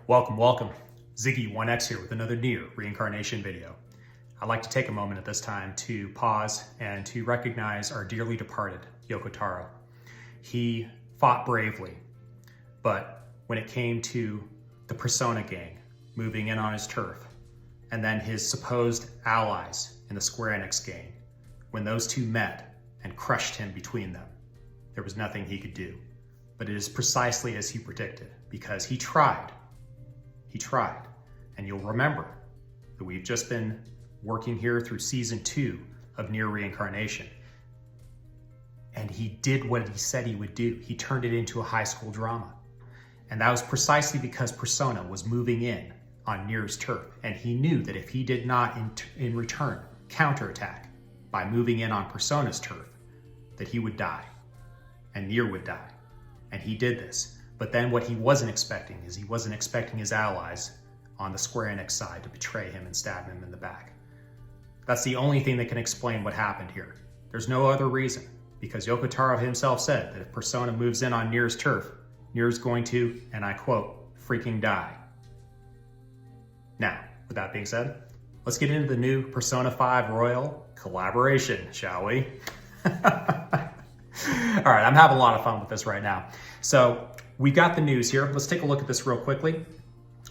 Welcome. Ziggy1X here with another Nier reincarnation video. I'd like to take a moment at this time to pause and to recognize our dearly departed Yoko Taro. He fought bravely, but when it came to the Persona gang moving in on his turf, and then his supposed allies in the Square Enix gang, when those two met and crushed him between them, there was nothing he could do. But it is precisely as he predicted, because he tried. And you'll remember that we've just been working here through season 2 of Nier Reincarnation. And he did what he said he would do. He turned it into a high school drama. And that was precisely because Persona was moving in on Nier's turf. And he knew that if he did not in return counterattack by moving in on Persona's turf, that he would die and Nier would die. And he did this. But then what he wasn't expecting is he wasn't expecting his allies on the Square Enix side to betray him and stab him in the back. That's the only thing that can explain what happened here. There's no other reason, because Yoko Taro himself said that if Persona moves in on Nier's turf, Nier's going to, and I quote, freaking die. Now, with that being said, let's get into the new Persona 5 Royal collaboration, shall we? All right, I'm having a lot of fun with this right now. So we've got the news here. Let's take a look at this real quickly.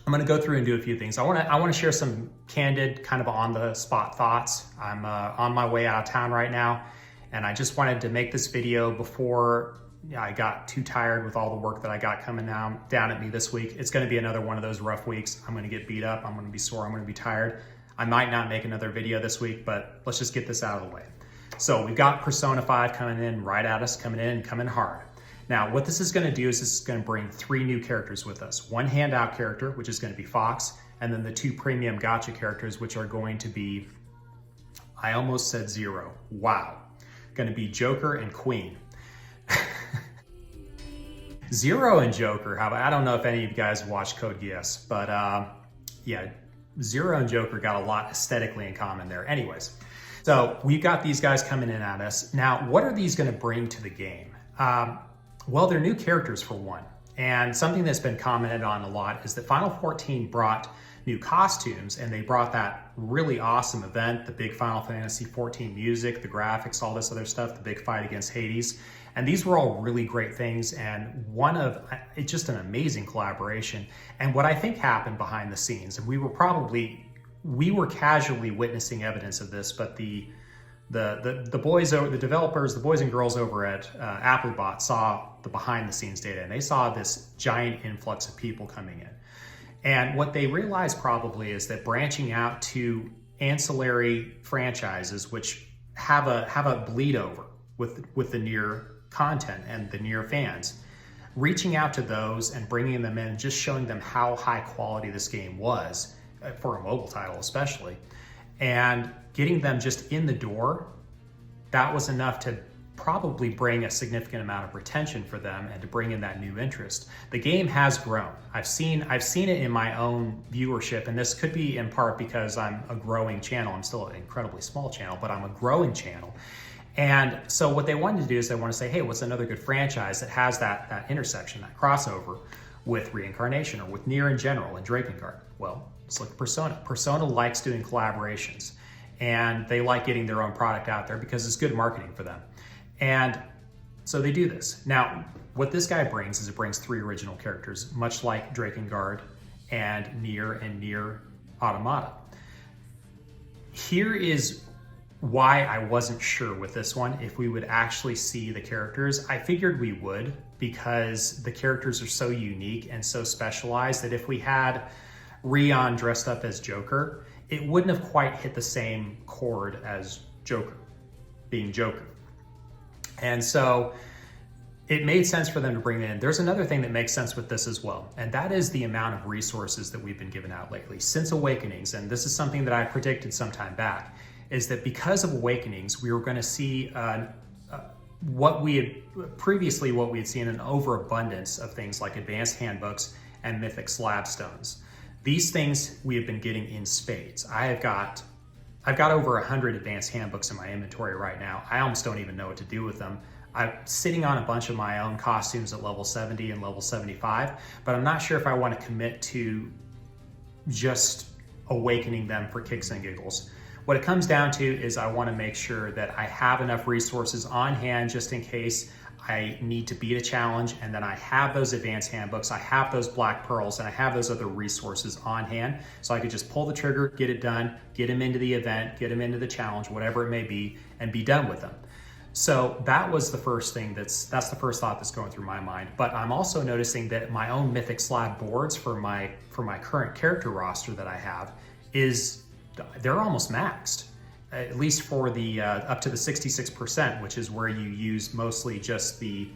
I'm going to go through and do a few things. I want to share some candid, kind of on the spot thoughts. I'm on my way out of town right now, and I just wanted to make this video before I got too tired with all the work that I got coming down at me this week. It's going to be another one of those rough weeks. I'm going to get beat up. I'm going to be sore. I'm going to be tired. I might not make another video this week, but let's just get this out of the way. So we've got Persona 5 coming in right at us, coming in and coming hard. Now, what this is going to do is this is going to bring 3 new characters with us. One handout character, which is going to be Fox, and then the 2 premium gacha characters, which are going to be, I almost said Zero. Wow. Going to be Joker and Queen. Zero and Joker, I don't know if any of you guys watched Code Geass, but yeah, Zero and Joker got a lot aesthetically in common there. Anyways, so we've got these guys coming in at us. Now, what are these going to bring to the game? Well, they're new characters for one. And something that's been commented on a lot is that Final 14 brought new costumes, and they brought that really awesome event, the big Final Fantasy 14 music, the graphics, all this other stuff, the big fight against Hades. And these were all really great things, and it's just an amazing collaboration. And what I think happened behind the scenes, and we were casually witnessing evidence of this, but the developers, the boys and girls over at Applebot saw the behind the scenes data, and they saw this giant influx of people coming in. And what they realized probably is that branching out to ancillary franchises, which have a bleed over with the Nier content and the Nier fans, reaching out to those and bringing them in, just showing them how high quality this game was, for a mobile title especially, and getting them just in the door, that was enough to probably bring a significant amount of retention for them and to bring in that new interest. The game has grown. I've seen it in my own viewership, and this could be in part because I'm a growing channel. I'm still an incredibly small channel, but I'm a growing channel. And so what they wanted to do is they want to say, hey, what's another good franchise that has that intersection, that crossover with Reincarnation or with Nier in general and Drakengard? Well, let's look at Persona. Persona likes doing collaborations, and they like getting their own product out there because it's good marketing for them. And so they do this. Now, what this guy brings is it brings 3 original characters, much like Drakengard and Nier Automata. Here is why I wasn't sure with this one if we would actually see the characters. I figured we would, because the characters are so unique and so specialized that if we had Rion dressed up as Joker, it wouldn't have quite hit the same chord as Joker, being Joker. And so it made sense for them to bring it in. There's another thing that makes sense with this as well, and that is the amount of resources that we've been given out lately. Since Awakenings, and this is something that I predicted some time back, is that because of Awakenings, we were going to see what we had seen, an overabundance of things like advanced handbooks and mythic slab stones. These things we have been getting in spades. I've got over 100 advanced handbooks in my inventory right now. I almost don't even know what to do with them. I'm sitting on a bunch of my own costumes at level 70 and level 75, but I'm not sure if I want to commit to just awakening them for kicks and giggles. What it comes down to is I want to make sure that I have enough resources on hand just in case I need to beat a challenge, and then I have those advanced handbooks, I have those black pearls, and I have those other resources on hand, so I could just pull the trigger, get it done, get them into the event, get them into the challenge, whatever it may be, and be done with them. So that was the first thing that's the first thought that's going through my mind. But I'm also noticing that my own Mythic Slab boards for my current character roster that I have they're almost maxed. At least for the up to the 66%, which is where you use mostly just the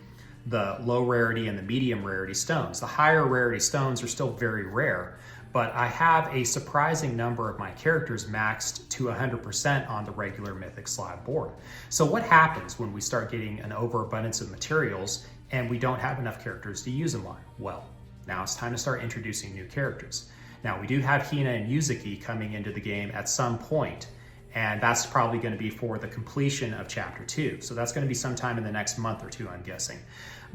low rarity and the medium rarity stones. The higher rarity stones are still very rare, but I have a surprising number of my characters maxed to 100% on the regular Mythic Slab board. So what happens when we start getting an overabundance of materials and we don't have enough characters to use them on? Well, now it's time to start introducing new characters. Now we do have Hina and Yuzuki coming into the game at some point, and that's probably going to be for the completion of Chapter 2. So that's going to be sometime in the next month or two, I'm guessing.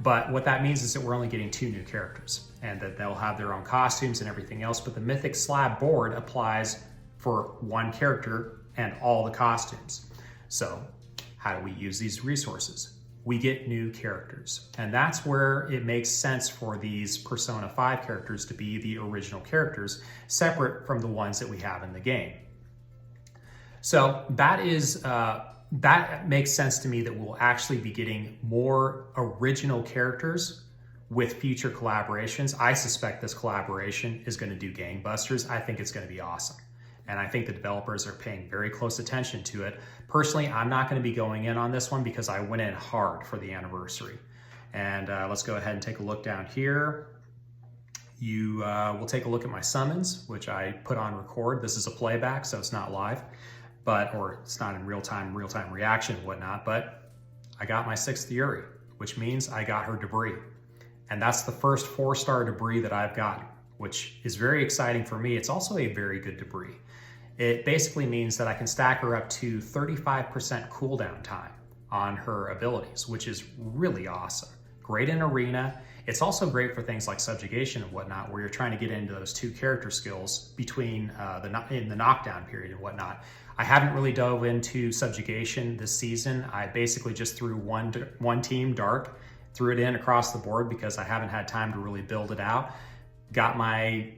But what that means is that we're only getting 2 new characters, and that they'll have their own costumes and everything else, but the Mythic Slab board applies for 1 character and all the costumes. So how do we use these resources? We get new characters, and that's where it makes sense for these Persona 5 characters to be the original characters, separate from the ones that we have in the game. So that makes sense to me, that we'll actually be getting more original characters with future collaborations. I suspect this collaboration is going to do gangbusters. I think it's going to be awesome. And I think the developers are paying very close attention to it. Personally, I'm not going to be going in on this one because I went in hard for the anniversary. And let's go ahead and take a look down here. We'll take a look at my summons, which I put on record. This is a playback, so it's not live. Or it's not in real-time reaction and whatnot, but I got my 6th Yuri, which means I got her debris. And that's the first 4-star debris that I've gotten, which is very exciting for me. It's also a very good debris. It basically means that I can stack her up to 35% cooldown time on her abilities, which is really awesome. Great in arena. It's also great for things like subjugation and whatnot, where you're trying to get into those 2 character skills between in the knockdown period and whatnot. I haven't really dove into subjugation this season. I basically just threw one team, Dark, threw it in across the board because I haven't had time to really build it out. Got my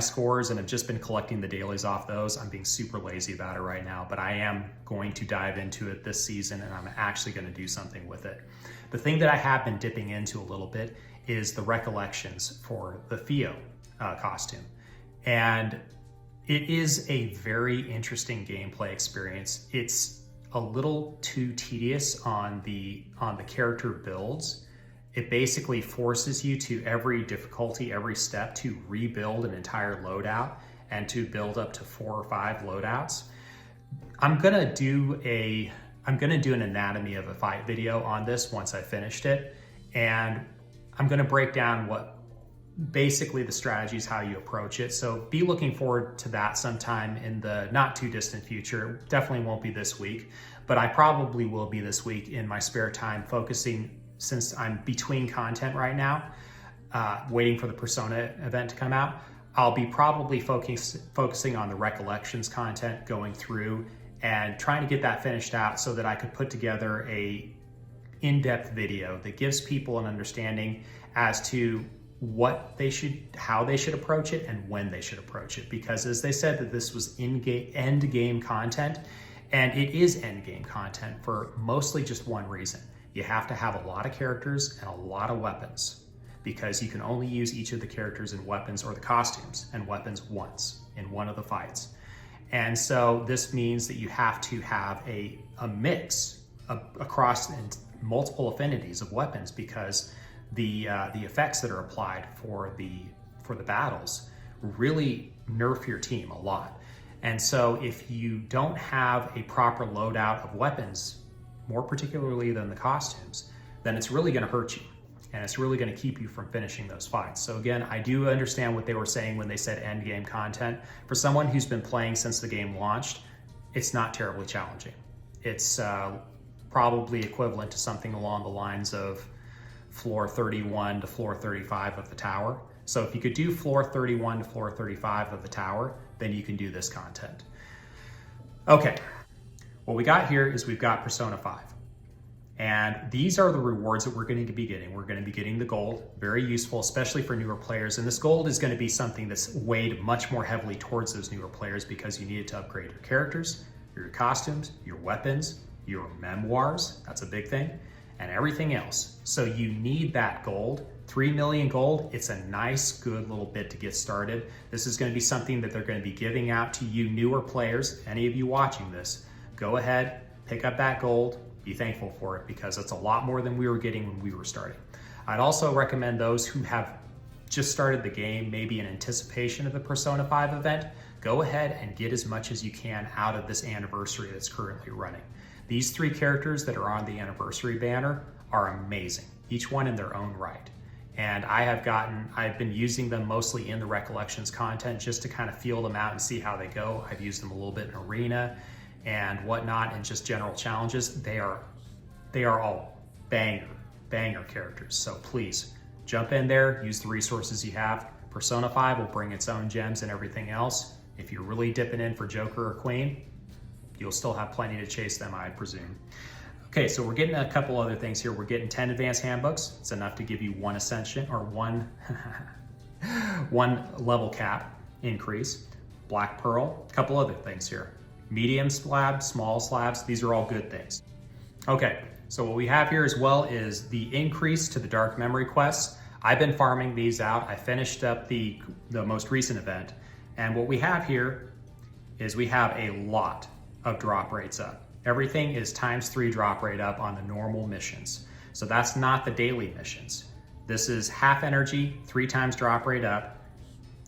scores and have just been collecting the dailies off those. I'm being super lazy about it right now, but I am going to dive into it this season, and I'm actually going to do something with it. The thing that I have been dipping into a little bit is the recollections for the Theo costume. And it is a very interesting gameplay experience. It's a little too tedious on the character builds. It basically forces you to every difficulty, every step, to rebuild an entire loadout and to build up to 4 or 5 loadouts. I'm gonna do an anatomy of a fight video on this once I finished it, and I'm gonna break down basically the strategies, how you approach it. So be looking forward to that sometime in the not too distant future. Definitely won't be this week, but I probably will be this week in my spare time, focusing, since I'm between content right now, waiting for the Persona event to come out. I'll be probably focusing on the recollections content, going through and trying to get that finished out so that I could put together a in-depth video that gives people an understanding as to how they should approach it and when they should approach it. Because as they said, that this was end game content, and it is end game content for mostly just one reason. You have to have a lot of characters and a lot of weapons, because you can only use each of the characters and weapons, or the costumes and weapons, once in one of the fights. And so this means that you have to have a mix across multiple affinities of weapons, because the effects that are applied for the battles really nerf your team a lot. And so if you don't have a proper loadout of weapons, more particularly than the costumes, then it's really going to hurt you, and it's really going to keep you from finishing those fights. So again, I do understand what they were saying when they said end game content. For someone who's been playing since the game launched, it's not terribly challenging. It's probably equivalent to something along the lines of floor 31 to floor 35 of the tower. So if you could do floor 31 to floor 35 of the tower, then you can do this content. Okay, what we got here is we've got Persona 5. And these are the rewards that we're going to be getting. We're going to be getting the gold, very useful, especially for newer players. And this gold is going to be something that's weighed much more heavily towards those newer players because you need it to upgrade your characters, your costumes, your weapons, your memoirs, that's a big thing, and everything else. So you need that gold. 3 million gold, it's a nice, good little bit to get started. This is going to be something that they're going to be giving out to you newer players. Any of you watching this, go ahead, pick up that gold, be thankful for it because it's a lot more than we were getting when we were starting. I'd also recommend those who have just started the game, maybe in anticipation of the Persona 5 event, go ahead and get as much as you can out of this anniversary that's currently running. These 3 characters that are on the anniversary banner are amazing, each one in their own right. And I've been using them mostly in the Recollections content just to kind of feel them out and see how they go. I've used them a little bit in Arena and whatnot, and just general challenges. They are all banger characters. So please jump in there, use the resources you have. Persona 5 will bring its own gems and everything else. If you're really dipping in for Joker or Queen, you'll still have plenty to chase them, I presume. Okay, so we're getting a couple other things here. We're getting 10 advanced handbooks. It's enough to give you 1 ascension or one level cap increase. Black Pearl, a couple other things here. Medium slabs, small slabs, these are all good things. Okay, so what we have here as well is the increase to the Dark Memory quests. I've been farming these out. I finished up the most recent event. And what we have here is we have a lot of drop rates up. Everything is ×3 drop rate up on the normal missions. So that's not the daily missions. This is half energy, 3 times drop rate up.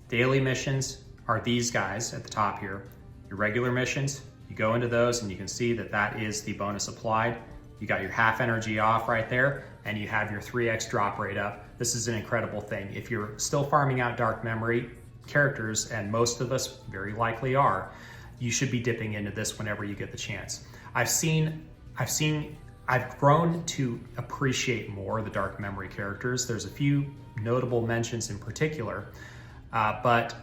Daily missions are these guys at the top here. Your regular missions, you go into those and you can see that that is the bonus applied. You got your half energy off right there and you have your 3x drop rate up. This is an incredible thing. If you're still farming out Dark Memory characters, and most of us very likely are, you should be dipping into this whenever you get the chance. I've grown to appreciate more the Dark Memory characters. There's a few notable mentions in particular, but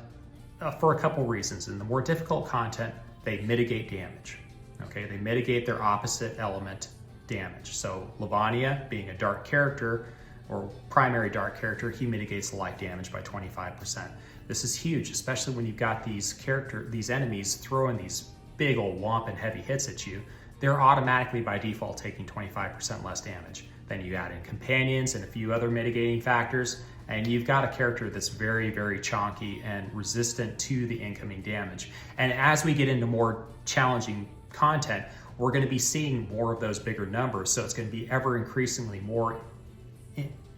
for a couple reasons. In the more difficult content, they mitigate damage. Okay, they mitigate their opposite element damage. So Lavania, being a dark character or primary dark character, he mitigates the light damage by 25%. This is huge, especially when you've got these enemies throwing these big old whomping heavy hits at you. They're automatically by default taking 25% less damage. Then you add in companions and a few other mitigating factors, and you've got a character that's very, very chonky and resistant to the incoming damage. And as we get into more challenging content, we're going to be seeing more of those bigger numbers, so it's going to be ever increasingly more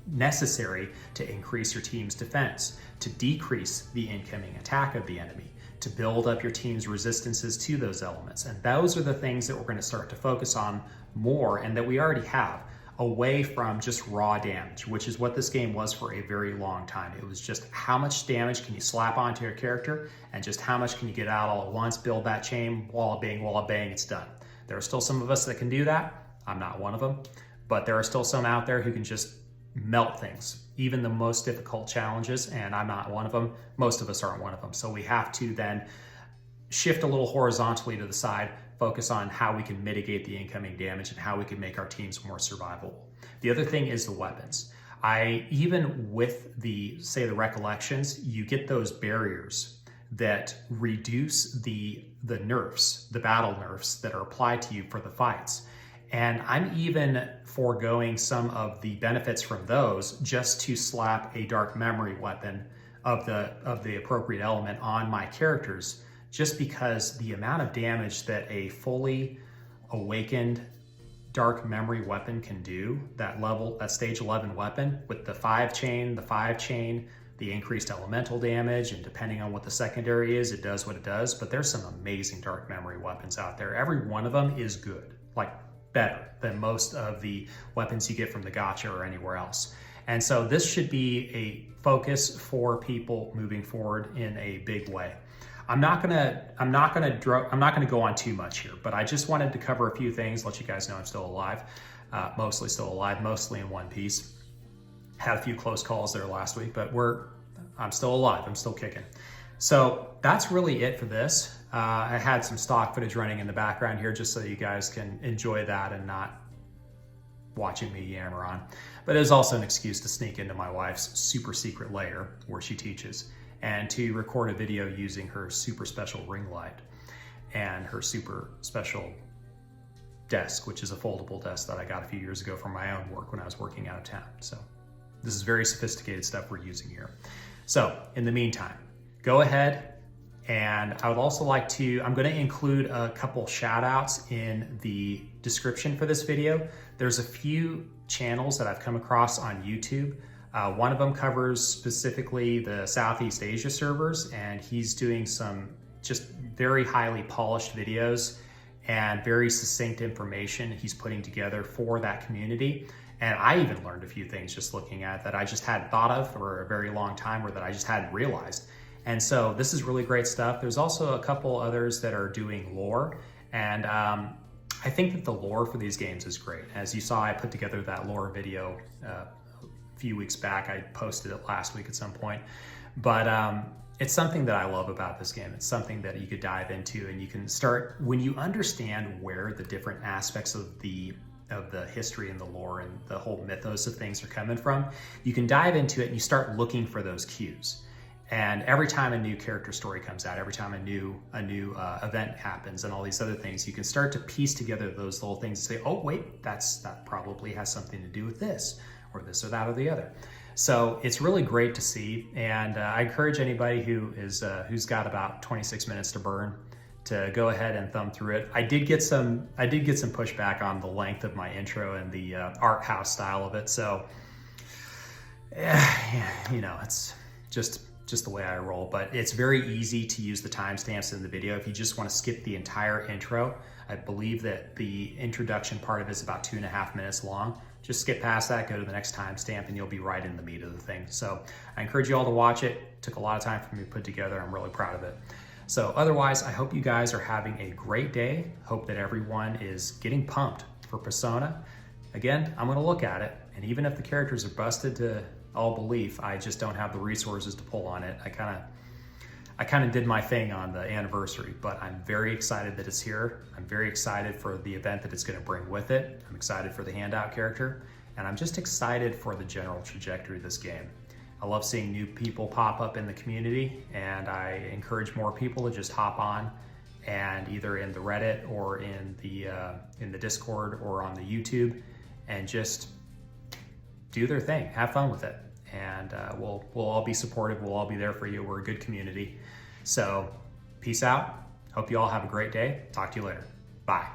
necessary to increase your team's defense, to decrease the incoming attack of the enemy, to build up your team's resistances to those elements. And those are the things that we're going to start to focus on more, and that we already have, away from just raw damage, which is what this game was for a very long time. It was just how much damage can you slap onto your character, and just how much can you get out all at once, build that chain, walla bang, it's done. There are still some of us that can do that. I'm not one of them, but there are still some out there who can just melt things, even the most difficult challenges, and I'm not one of them. Most of us aren't one of them. So we have to then shift a little horizontally to the side, focus on how we can mitigate the incoming damage and how we can make our teams more survivable. The other thing is the weapons. Even with the Recollections, you get those barriers that reduce the nerfs, the battle nerfs that are applied to you for the fights. And I'm even foregoing some of the benefits from those just to slap a Dark Memory weapon of the appropriate element on my characters, just because the amount of damage that a fully awakened Dark Memory weapon can do, that stage 11 weapon with the 5 chain, the increased elemental damage, and depending on what the secondary is, it does what it does. But there's some amazing Dark Memory weapons out there. Every one of them is good, like better than most of the weapons you get from the gacha or anywhere else. And so this should be a focus for people moving forward in a big way. I'm not gonna go on too much here, but I just wanted to cover a few things, let you guys know I'm still alive, mostly still alive, mostly in one piece. Had a few close calls there last week, but I'm still alive, I'm still kicking. So that's really it for this. I had some stock footage running in the background here just so you guys can enjoy that and not watching me yammer on. But it was also an excuse to sneak into my wife's super secret lair where she teaches and to record a video using her super special ring light and her super special desk, which is a foldable desk that I got a few years ago from my own work when I was working out of town. So this is very sophisticated stuff we're using here. So in the meantime, go ahead, and I would also like to, I'm gonna include a couple shout outs in the description for this video. There's a few channels that I've come across on YouTube. One of them covers specifically the Southeast Asia servers, and he's doing some just very highly polished videos and very succinct information he's putting together for that community. And I even learned a few things just looking at that I just hadn't thought of for a very long time, or that I just hadn't realized. And so this is really great stuff. There's also a couple others that are doing lore, and I think that the lore for these games is great. As you saw, I put together that lore video a few weeks back. I posted it last week at some point, but it's something that I love about this game. It's something that you could dive into, and you can start, when you understand where the different aspects of the history and the lore and the whole mythos of things are coming from, you can dive into it and you start looking for those cues. And every time a new character story comes out, every time a new event happens and all these other things, you can start to piece together those little things and say, oh wait, that probably has something to do with this or that or the other. So it's really great to see, and I encourage anybody who's got about 26 minutes to burn to go ahead and thumb through it. I did get some pushback on the length of my intro and the art house style of it. So you know, it's just the way I roll, but it's very easy to use the timestamps in the video. If you just want to skip the entire intro, I believe that the introduction part of it is about 2.5 minutes long. Just skip past that, go to the next timestamp, and you'll be right in the meat of the thing. So I encourage you all to watch it. It took a lot of time for me to put together. I'm really proud of it. So otherwise, I hope you guys are having a great day. Hope that everyone is getting pumped for Persona. Again, I'm gonna look at it, and even if the characters are busted to all belief, I just don't have the resources to pull on it. I kind of did my thing on the anniversary, but I'm very excited that it's here. I'm very excited for the event that it's gonna bring with it. I'm excited for the handout character, and I'm just excited for the general trajectory of this game. I love seeing new people pop up in the community, and I encourage more people to just hop on and either in the Reddit or in the Discord or on the YouTube and just do their thing, have fun with it. And we'll all be supportive, we'll all be there for you. We're a good community. So peace out. Hope you all have a great day. Talk to you later. Bye.